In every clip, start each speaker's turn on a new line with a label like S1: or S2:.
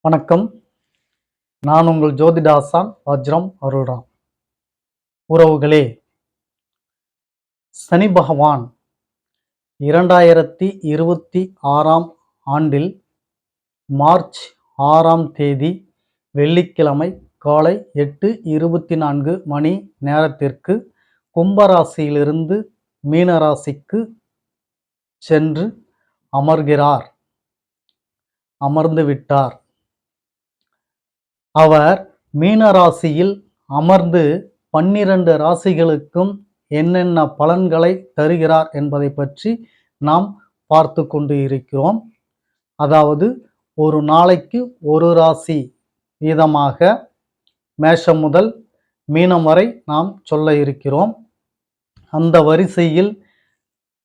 S1: வணக்கம். நான் உங்கள் ஜோதிடாசான் வஜ்ரம் அருள்ராம். உறவுகளே, சனி பகவான் 2026ஆம் ஆண்டில் மார்ச் 6ஆம் தேதி வெள்ளிக்கிழமை காலை 8:24 மணி நேரத்திற்கு கும்பராசியிலிருந்து மீனராசிக்கு சென்று அமர்ந்து விட்டார். அவர் மீனராசியில் அமர்ந்து 12 ராசிகளுக்கும் என்னென்ன பலன்களை தருகிறார் என்பதை பற்றி நாம் பார்த்து கொண்டு இருக்கிறோம். அதாவது ஒரு நாளைக்கு ஒரு ராசி வீதமாக மேஷம் முதல் மீனம் வரை நாம் சொல்ல இருக்கிறோம். அந்த வரிசையில்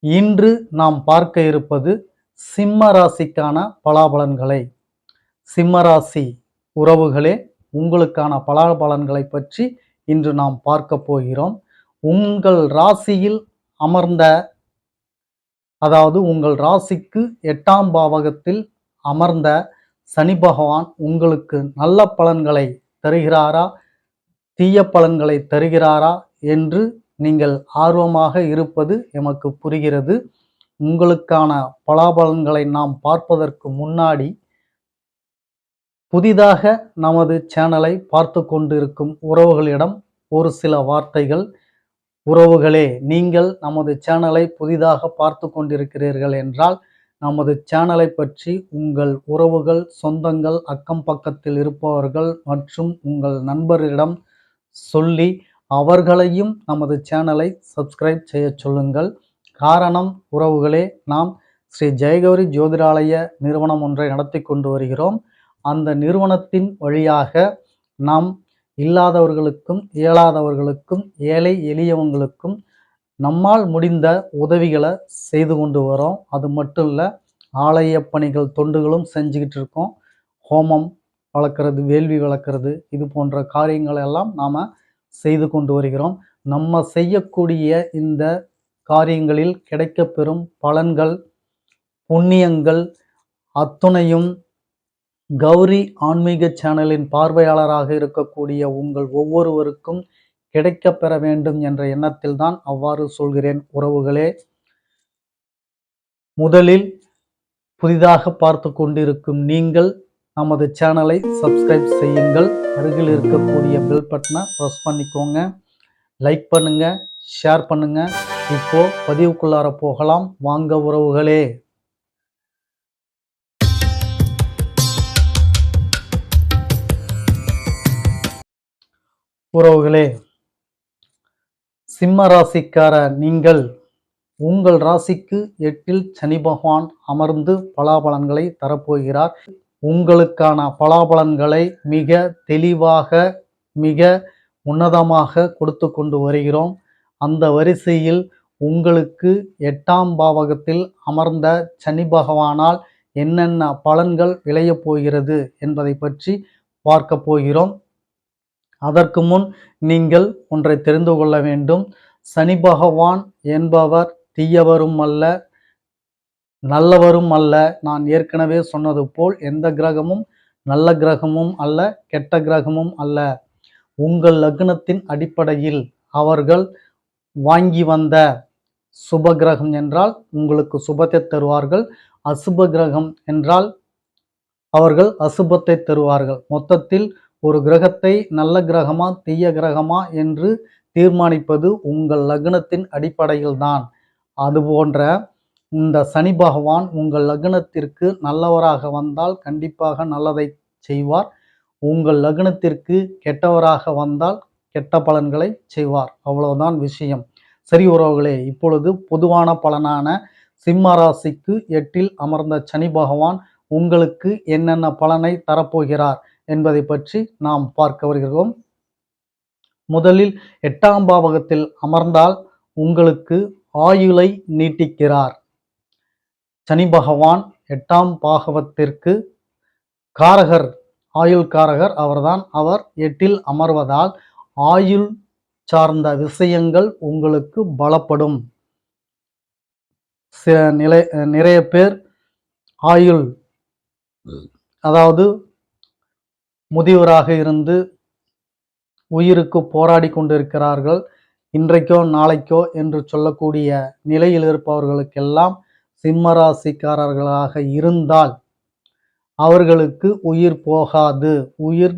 S1: இன்று நாம் பார்க்க இருப்பது சிம்ம ராசிக்கான பலாபலன்களை. சிம்மராசி உறவுகளே, உங்களுக்கான பலாபலன்களை பற்றி இன்று நாம் பார்க்க போகிறோம். உங்கள் ராசியில் அதாவது உங்கள் ராசிக்கு 8ஆம் பாவகத்தில் அமர்ந்த சனி பகவான் உங்களுக்கு நல்ல பலன்களை தருகிறாரா, தீய பலன்களை தருகிறாரா என்று நீங்கள் ஆர்வமாக இருப்பது எமக்கு புரிகிறது. உங்களுக்கான பலாபலன்களை நாம் பார்ப்பதற்கு முன்னாடி புதிதாக நமது சேனலை பார்த்து கொண்டிருக்கும் உறவுகளிடம் ஒரு சில வார்த்தைகள். உறவுகளே, நீங்கள் நமது சேனலை புதிதாக பார்த்து கொண்டிருக்கிறீர்கள் என்றால் நமது சேனலை பற்றி உங்கள் உறவுகள், சொந்தங்கள், அக்கம் பக்கத்தில் இருப்பவர்கள் மற்றும் உங்கள் நண்பர்களிடம் சொல்லி அவர்களையும் நமது சேனலை சப்ஸ்கிரைப் செய்ய சொல்லுங்கள். காரணம் உறவுகளே, நாம் ஸ்ரீ ஜெயகௌரி ஜோதிடாலய நிறுவனம் ஒன்றை நடத்தி கொண்டு வருகிறோம். அந்த நிறுவனத்தின் வழியாக நாம் இல்லாதவர்களுக்கும் இயலாதவர்களுக்கும் ஏழை எளியவங்களுக்கும் நம்மால் முடிந்த உதவிகளை செய்து கொண்டு வரோம். அது மட்டும் இல்லை, ஆலய பணிகள் தொண்டுகளும் செஞ்சுக்கிட்டு இருக்கோம். ஹோமம் வளர்க்குறது, வேள்வி வளர்க்குறது, இது போன்ற காரியங்களை எல்லாம் நாம் செய்து கொண்டு வருகிறோம். நம்ம செய்யக்கூடிய இந்த காரியங்களில் கிடைக்கப்பெறும் பலன்கள், புண்ணியங்கள் அத்துணையும் கௌரி ஆன்மீக சேனலின் பார்வையாளராக இருக்கக்கூடிய உங்கள் ஒவ்வொருவருக்கும் கிடைக்கப் பெற வேண்டும் என்ற எண்ணத்தில் தான் அவ்வாறு சொல்கிறேன். உறவுகளே, முதலில் புதிதாக பார்த்து கொண்டிருக்கும் நீங்கள் நமது சேனலை சப்ஸ்கிரைப் செய்யுங்கள். அருகில் இருக்கக்கூடிய பெல் பட்டனை ப்ரெஸ் பண்ணிக்கோங்க. லைக் பண்ணுங்க, ஷேர் பண்ணுங்க. இப்போ பதிவுக்குள்ளார போகலாம் வாங்க உறவுகளே. உறவுகளே, சிம்ம ராசிக்கார நீங்கள், உங்கள் ராசிக்கு 8இல் சனி பகவான் அமர்ந்து பலாபலன்களை தரப்போகிறார். உங்களுக்கான பலாபலன்களை மிக தெளிவாக, மிக உன்னதமாக கொடுத்து கொண்டு வருகிறோம். அந்த வரிசையில் உங்களுக்கு 8ஆம் பாவகத்தில் அமர்ந்த சனி பகவானால் என்னென்ன பலன்கள் விளையப் போகிறது என்பதை பற்றி பார்க்க போகிறோம். அதற்கு முன் நீங்கள் ஒன்றை தெரிந்து கொள்ள வேண்டும். சனி பகவான் என்பவர் தீயவரும் அல்ல, நல்லவரும் அல்ல. நான் ஏற்கனவே சொன்னது போல் எந்த கிரகமும் நல்ல கிரகமும் அல்ல, கெட்ட கிரகமும் அல்ல. உங்கள் லக்னத்தின் அடிப்படையில் அவர்கள் வாங்கி வந்த சுப கிரகம் என்றால் உங்களுக்கு சுபத்தை தருவார்கள், அசுப கிரகம் என்றால் அவர்கள் அசுபத்தை தருவார்கள். மொத்தத்தில் ஒரு கிரகத்தை நல்ல கிரகமா தீய கிரகமா என்று தீர்மானிப்பது உங்கள் லக்னத்தின் அடிப்படையில் தான். அதுபோன்ற இந்த சனி பகவான் உங்கள் லக்னத்திற்கு நல்லவராக வந்தால் கண்டிப்பாக நல்லதை செய்வார். உங்கள் லக்னத்திற்கு கெட்டவராக வந்தால் கெட்ட பலன்களை செய்வார். அவ்வளவுதான் விஷயம். சரி உறவுகளே, இப்பொழுது பொதுவான பலனான சிம்ம ராசிக்கு 8இல் அமர்ந்த சனி பகவான் உங்களுக்கு என்னென்ன பலனை தரப்போகிறார் என்பதை பற்றி நாம் பார்க்க வருகிறோம். முதலில் 8ஆம் பாவகத்தில் அமர்ந்தால் உங்களுக்கு ஆயுளை நீட்டிக்கிறார். சனி பகவான் 8ஆம் பாவகத்திற்கு காரகர், ஆயுள் காரகர் அவர்தான். அவர் 8இல் அமர்வதால் ஆயுள் சார்ந்த விஷயங்கள் உங்களுக்கு பலப்படும். நிறைய பேர் ஆயுள், அதாவது முதியவராக இருந்து உயிருக்கு போராடி கொண்டிருக்கிறார்கள். இன்றைக்கோ நாளைக்கோ என்று சொல்லக்கூடிய நிலையில் இருப்பவர்களுக்கெல்லாம் சிம்ம ராசிக்காரர்களாக இருந்தால் அவர்களுக்கு உயிர் போகாது. உயிர்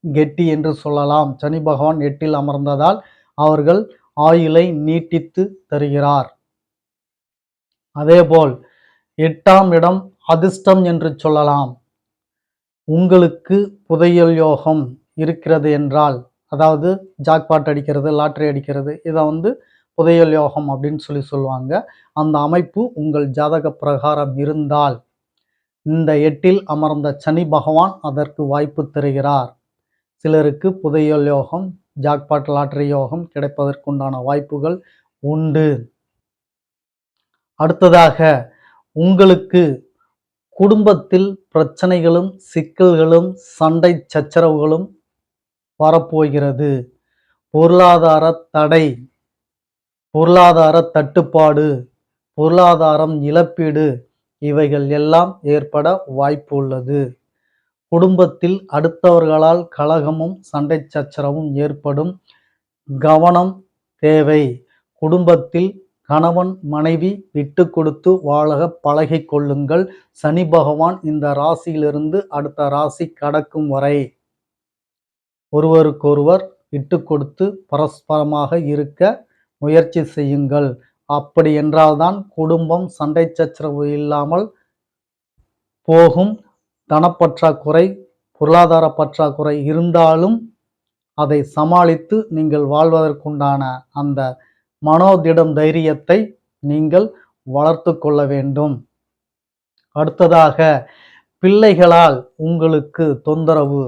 S1: கெட்டி என்று சொல்லலாம். சனி பகவான் 8ல் அமர்ந்ததால் அவர்கள் ஆயுளை நீட்டித்து தருகிறார். அதேபோல் 8ஆம் இடம் அதிர்ஷ்டம் என்று சொல்லலாம். உங்களுக்கு புதையல் யோகம் இருக்கிறது என்றால், அதாவது ஜாக்பாட் அடிக்கிறது, லாட்டரி அடிக்கிறது, இதை புதையல் யோகம் அப்படின்னு சொல்லுவாங்க. அந்த அமைப்பு உங்கள் ஜாதக பிரகாரம் இருந்தால் இந்த 8ல் அமர்ந்த சனி பகவான் அதற்கு வாய்ப்பு தருகிறார். சிலருக்கு புதையல் யோகம், ஜாக்பாட் லாட்டரி யோகம் கிடைப்பதற்குண்டான வாய்ப்புகள் உண்டு. அடுத்ததாக உங்களுக்கு குடும்பத்தில் பிரச்சனைகளும் சிக்கல்களும் சண்டை சச்சரவுகளும் வரப்போகிறது. பொருளாதார தடை, பொருளாதார தட்டுப்பாடு, பொருளாதாரம் இழப்பீடு இவைகள் எல்லாம் ஏற்பட வாய்ப்பு உள்ளது. குடும்பத்தில் அடுத்தவர்களால் கலகமும் சண்டை சச்சரவும் ஏற்படும். கவனம் தேவை. குடும்பத்தில் கணவன் மனைவி விட்டு கொடுத்து வாழ பழகி கொள்ளுங்கள். சனி பகவான் இந்த ராசியிலிருந்து அடுத்த ராசி கடக்கும் வரை ஒருவருக்கொருவர் விட்டு கொடுத்து பரஸ்பரமாக இருக்க முயற்சி செய்யுங்கள். அப்படி என்றால்தான் குடும்பம் சண்டை சச்சரவு இல்லாமல் போகும். தனப்பற்றாக்குறை, பொருளாதார பற்றாக்குறை இருந்தாலும் அதை சமாளித்து நீங்கள் வாழ்வதற்குண்டான அந்த மனோதிடம் தைரியத்தை நீங்கள் வளர்த்து கொள்ள வேண்டும். அடுத்ததாக பிள்ளைகளால் உங்களுக்கு தொந்தரவு,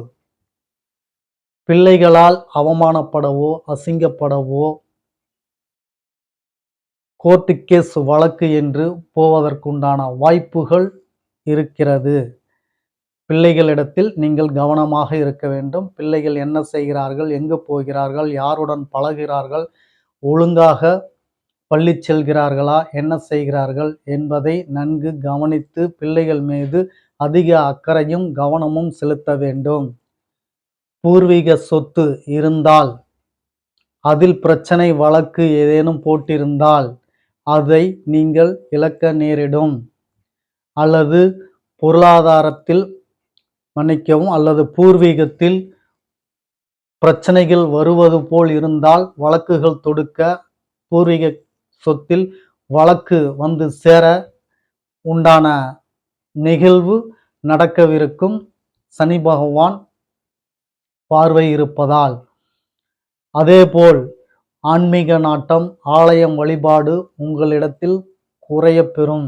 S1: பிள்ளைகளால் அவமானப்படவோ அசிங்கப்படவோ கோர்ட்டு கேஸ் வழக்கு என்று போவதற்குண்டான வாய்ப்புகள் இருக்கிறது. பிள்ளைகளிடத்தில் நீங்கள் கவனமாக இருக்க வேண்டும். பிள்ளைகள் என்ன செய்கிறார்கள், எங்கு போகிறார்கள், யாருடன் பழகிறார்கள், ஒழுங்காக பள்ளி செல்கிறார்களா, என்ன செய்கிறார்கள் என்பதை நன்கு கவனித்து பிள்ளைகள் மீது அதிக அக்கறையும் கவனமும் செலுத்த வேண்டும். பூர்வீக சொத்து இருந்தால், அதில் பிரச்சனை வழக்கு ஏதேனும் போட்டிருந்தால் அதை நீங்கள் இழக்க நேரிடும். அல்லது பொருளாதாரத்தில் மன்னிக்கவும், அல்லது பூர்வீகத்தில் பிரச்சனைகள் வருவது போல் இருந்தால் வழக்குகள் தொடுக்க, பூர்வீக சொத்தில் வழக்கு சேர உண்டான நிகழ்வு நடக்கவிருக்கும். சனி பகவான் பார்வை இருப்பதால். அதேபோல் ஆன்மீக நாட்டம், ஆலயம் வழிபாடு உங்களிடத்தில் குறைய பெறும்.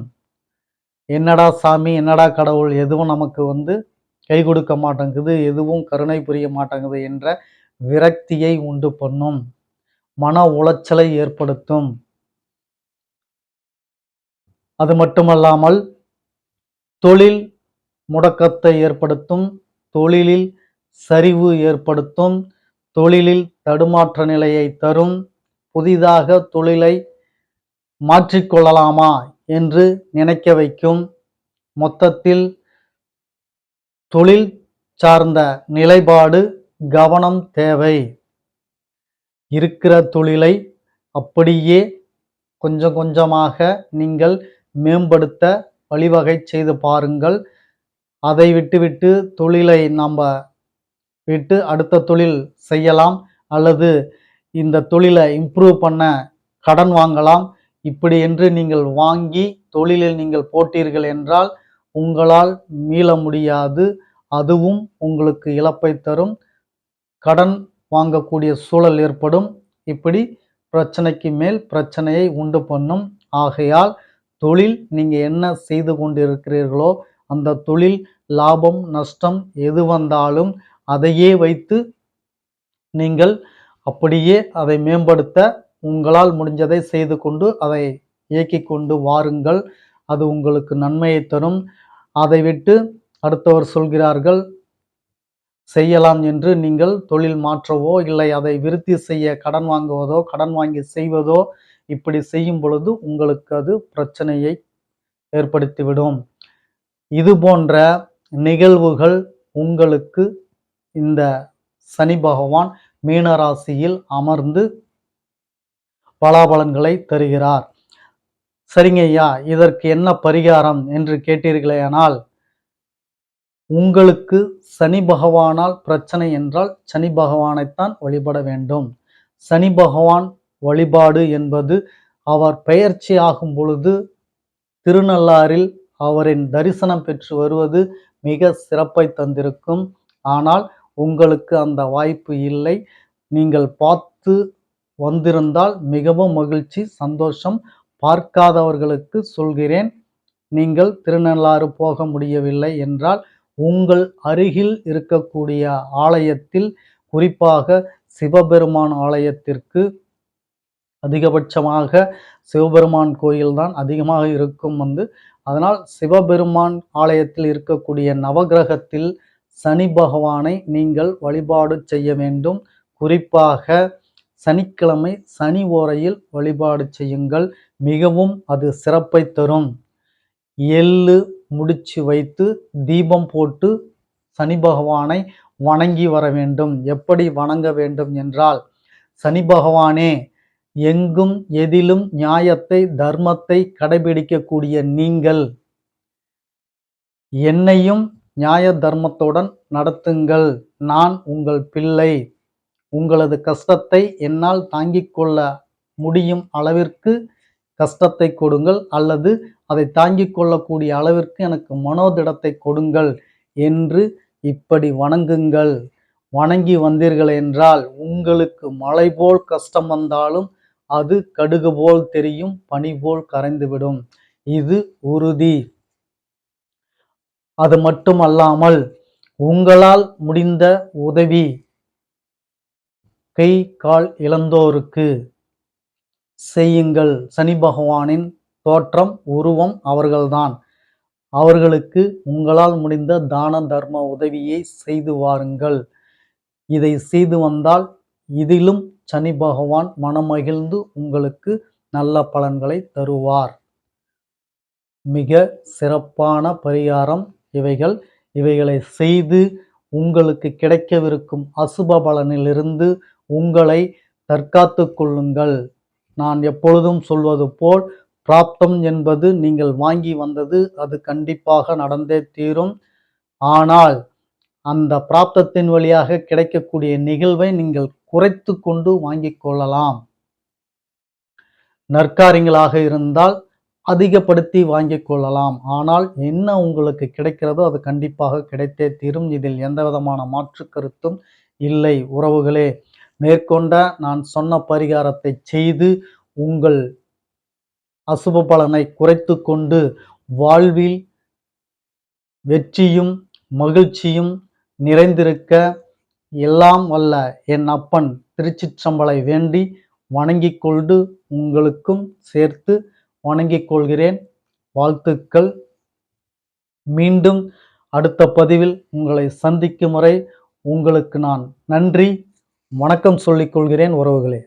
S1: என்னடா சாமி, என்னடா கடவுள், எதுவும் நமக்கு கை கொடுக்க மாட்டேங்குது, எதுவும் கருணை புரிய மாட்டேங்குது என்ற விரக்தியை உண்டு பண்ணும். மன உளைச்சலை ஏற்படுத்தும். அது மட்டுமல்லாமல் தொழில் முடக்கத்தை ஏற்படுத்தும், தொழிலில் சரிவு ஏற்படுத்தும், தொழிலில் தடுமாற்ற நிலையை தரும். புதிதாக தொழிலை மாற்றிக்கொள்ளலாமா என்று நினைக்க வைக்கும். மொத்தத்தில் தொழில் சார்ந்த நிலைப்பாடு கவனம் தேவை. இருக்கிற தொழிலை அப்படியே கொஞ்சம் கொஞ்சமாக நீங்கள் மேம்படுத்த வழிவகை செய்து பாருங்கள். அதை விட்டுவிட்டு தொழிலை நம்ம விட்டு அடுத்த தொழில் செய்யலாம், அல்லது இந்த தொழிலை இம்ப்ரூவ் பண்ண கடன் வாங்கலாம். இப்படி என்று நீங்கள் வாங்கி தொழிலில் நீங்கள் போட்டீர்கள் என்றால் உங்களால் மீள முடியாது. அதுவும் உங்களுக்கு இழப்பை தரும். கடன் வாங்கக்கூடிய சூழல் ஏற்படும். இப்படி பிரச்சனைக்கு மேல் பிரச்சனையை உண்டு பண்ணும். ஆகையால் தொழில் நீங்கள் என்ன செய்து கொண்டிருக்கிறீர்களோ அந்த தொழில் லாபம் நஷ்டம் எது வந்தாலும் அதையே வைத்து நீங்கள் அப்படியே அதை மேம்படுத்த உங்களால் முடிஞ்சதை செய்து கொண்டு அதை இயக்கிக் கொண்டு வாருங்கள். அது உங்களுக்கு நன்மையை தரும். அதை விட்டு அடுத்தவர் சொல்கிறார்கள் செய்யலாம் என்று நீங்கள் தொழில் மாற்றவோ இல்லை அதை விருத்தி செய்ய கடன் வாங்குவதோ கடன் வாங்கி செய்வதோ இப்படி செய்யும் பொழுது உங்களுக்கு அது பிரச்சனையை ஏற்படுத்திவிடும். இது போன்ற நிகழ்வுகள் உங்களுக்கு இந்த சனி பகவான் மீன ராசியில் அமர்ந்து பலாபலன்களை தருகிறார். சரிங்க ஐயா, இதற்கு என்ன பரிகாரம் என்று கேட்டீர்களேயானால், உங்களுக்கு சனி பகவானால் பிரச்சனை என்றால் சனி பகவானைத்தான் வழிபட வேண்டும். சனி பகவான் வழிபாடு என்பது அவர் பெயர்ச்சி ஆகும் பொழுது திருநள்ளாறில் அவரின் தரிசனம் பெற்று வருவது மிக சிறப்பை தந்திருக்கும். ஆனால் உங்களுக்கு அந்த வாய்ப்பு இல்லை. நீங்கள் பார்த்து வந்திருந்தால் மிகவும் மகிழ்ச்சி, சந்தோஷம். பார்க்காதவர்களுக்கு சொல்கிறேன், நீங்கள் திருநள்ளாறு போக முடியவில்லை என்றால் உங்கள் அருகில் இருக்கக்கூடிய ஆலயத்தில், குறிப்பாக சிவபெருமான் ஆலயத்திற்கு, அதிகபட்சமாக சிவபெருமான் கோயில்தான் அதிகமாக இருக்கும் அதனால் சிவபெருமான் ஆலயத்தில் இருக்கக்கூடிய நவகிரகத்தில் சனி பகவானை நீங்கள் வழிபாடு செய்ய வேண்டும். குறிப்பாக சனிக்கிழமை சனி ஓரையில் வழிபாடு செய்யுங்கள். மிகவும் அது சிறப்பை தரும். எள்ளு முடிச்சு வைத்து தீபம் போட்டு சனி பகவானை வணங்கி வர வேண்டும். எப்படி வணங்க வேண்டும் என்றால், சனி பகவானே, எங்கும் எதிலும் நியாயத்தை தர்மத்தை கடைபிடிக்கக்கூடிய நீங்கள் என்னையும் நியாய தர்மத்துடன் நடத்துங்கள். நான் உங்கள் பிள்ளை. உங்களது கஷ்டத்தை என்னால் தாங்கிக் கொள்ள முடியும் அளவிற்கு கஷ்டத்தை கொடுங்கள், அல்லது அதை தாங்கிக் கொள்ளக்கூடிய அளவிற்கு எனக்கு மனோதிடத்தை கொடுங்கள் என்று இப்படி வணங்குங்கள். வணங்கி வந்தீர்கள் என்றால் உங்களுக்கு மலை போல் கஷ்டம் வந்தாலும் அது கடுகு போல் தெரியும், பனி போல் கரைந்துவிடும். இது உறுதி. அது மட்டுமல்லாமல் உங்களால் முடிந்த உதவி, கை கால் இழந்தோருக்கு செய்யுங்கள். சனி பகவானின் தோற்றம், உருவம் அவர்கள்தான். அவர்களுக்கு உங்களால் முடிந்த தான தர்ம உதவியை செய்து வாருங்கள். இதை செய்து வந்தால் இதிலும் சனி பகவான் மனமகிழ்ந்து உங்களுக்கு நல்ல பலன்களை தருவார். மிக சிறப்பான பரிகாரம் இவைகள். இவைகளை செய்து உங்களுக்கு கிடைக்கவிருக்கும் அசுப பலனிலிருந்து உங்களை தற்காத்து கொள்ளுங்கள். நான் எப்பொழுதும் சொல்வது போல், பிராப்தம் என்பது நீங்கள் வாங்கி வந்தது அது கண்டிப்பாக நடந்தே தீரும். ஆனால் அந்த பிராப்தத்தின் வழியாக கிடைக்கக்கூடிய நிகழ்வை நீங்கள் குறைத்து கொண்டு வாங்கிக் கொள்ளலாம். நற்காரியங்களாக இருந்தால் அதிகப்படுத்தி வாங்கிக் கொள்ளலாம். ஆனால் என்ன உங்களுக்கு கிடைக்கிறதோ அது கண்டிப்பாக கிடைத்தே தீரும். இதில் எந்த விதமான மாற்று கருத்தும் இல்லை. உறவுகளே, மேற்கொண்ட நான் சொன்ன பரிகாரத்தை செய்து உங்கள் அசுப பலனை குறைத்து கொண்டு வாழ்வில் வெற்றியும் மகிழ்ச்சியும் நிறைந்திருக்க எல்லாம் வல்ல என் அப்பன் திருச்சிற்றம்பலை வேண்டி வணங்கிக் கொண்டு உங்களுக்கும் சேர்த்து வணங்கிக் கொள்கிறேன். வாழ்த்துக்கள். மீண்டும் அடுத்த பதிவில் உங்களை சந்திக்கும் வரை உங்களுக்கு நான் நன்றி வணக்கம் சொல்லிக் கொள்கிறேன் உறவுகளே.